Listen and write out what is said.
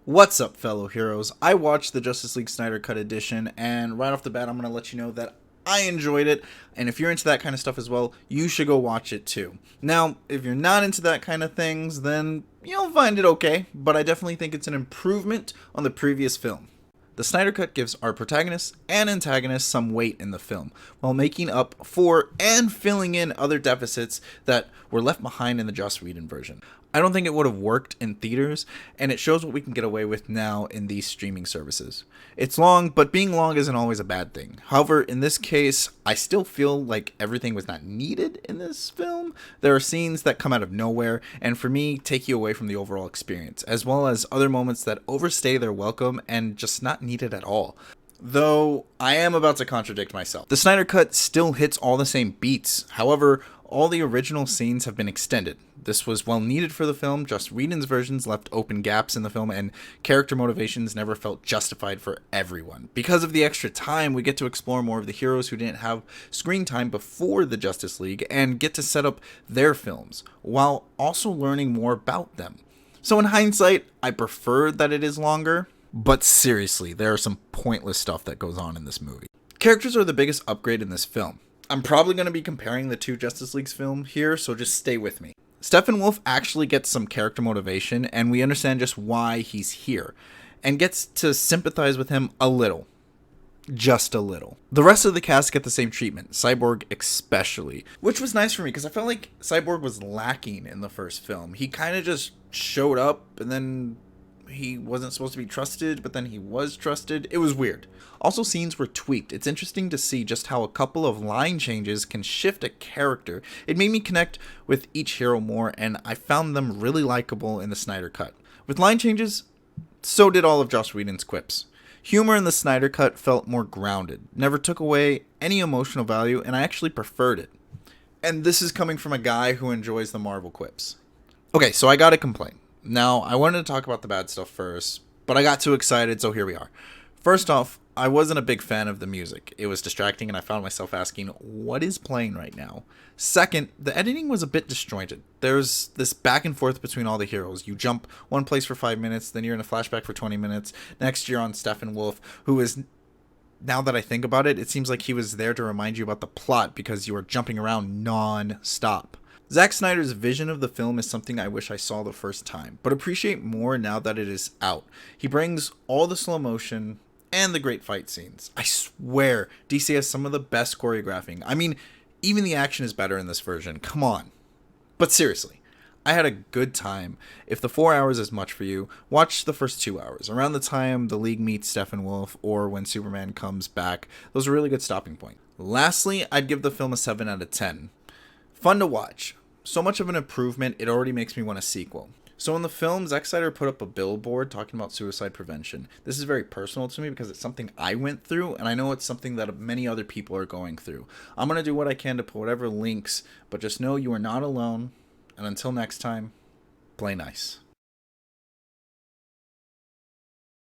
What's up, fellow heroes? I watched the Justice League Snyder Cut edition, and right off the bat, I'm going to let you know that I enjoyed it, and if you're into that kind of stuff as well, you should go watch it too. Now, if you're not into that kind of things, then you'll find it okay, but I definitely think it's an improvement on the previous film. The Snyder Cut gives our protagonists and antagonists some weight in the film, while making up for and filling in other deficits that were left behind in the Joss Whedon version. I don't think it would have worked in theaters, and it shows what we can get away with now in these streaming services. It's long, but being long isn't always a bad thing. However, in this case, I still feel like everything was not needed in this film. There are scenes that come out of nowhere, and for me, take you away from the overall experience, as well as other moments that overstay their welcome and just not needed at all. Though, I am about to contradict myself. The Snyder Cut still hits all the same beats. However, all the original scenes have been extended. This was well needed for the film. Joss Whedon's versions left open gaps in the film, and character motivations never felt justified for everyone. Because of the extra time, we get to explore more of the heroes who didn't have screen time before the Justice League and get to set up their films, while also learning more about them. So in hindsight, I prefer that it is longer, but seriously, there are some pointless stuff that goes on in this movie. Characters are the biggest upgrade in this film. I'm probably going to be comparing the two Justice Leagues films here, so just stay with me. Steppenwolf actually gets some character motivation, and we understand just why he's here, and gets to sympathize with him a little. Just a little. The rest of the cast get the same treatment, Cyborg especially, which was nice for me because I felt like Cyborg was lacking in the first film. He kind of just showed up, and then he wasn't supposed to be trusted, but then he was trusted. It was weird. Also, scenes were tweaked. It's interesting to see just how a couple of line changes can shift a character. It made me connect with each hero more, and I found them really likable in the Snyder Cut. With line changes, so did all of Joss Whedon's quips. Humor in the Snyder Cut felt more grounded, never took away any emotional value, and I actually preferred it. And this is coming from a guy who enjoys the Marvel quips. Okay, so I gotta complain. Now, I wanted to talk about the bad stuff first, but I got too excited, so here we are. First off, I wasn't a big fan of the music. It was distracting, and I found myself asking, what is playing right now? Second, the editing was a bit disjointed. There's this back and forth between all the heroes. You jump one place for 5 minutes, then you're in a flashback for 20 minutes. Next, you're on Steppenwolf, who is, now that I think about it, it seems like he was there to remind you about the plot because you are jumping around non-stop. Zack Snyder's vision of the film is something I wish I saw the first time, but appreciate more now that it is out. He brings all the slow motion and the great fight scenes. I swear, DC has some of the best choreographing. I mean, even the action is better in this version. Come on. But seriously, I had a good time. If the 4 hours is much for you, watch the first 2 hours. Around the time the League meets Steppenwolf or when Superman comes back, those are really good stopping points. Lastly, I'd give the film a 7 out of 10. Fun to watch. So much of an improvement, it already makes me want a sequel. So in the film, Zack Snyder put up a billboard talking about suicide prevention. This is very personal to me because it's something I went through, and I know it's something that many other people are going through. I'm going to do what I can to put whatever links, but just know you are not alone, and until next time, play nice.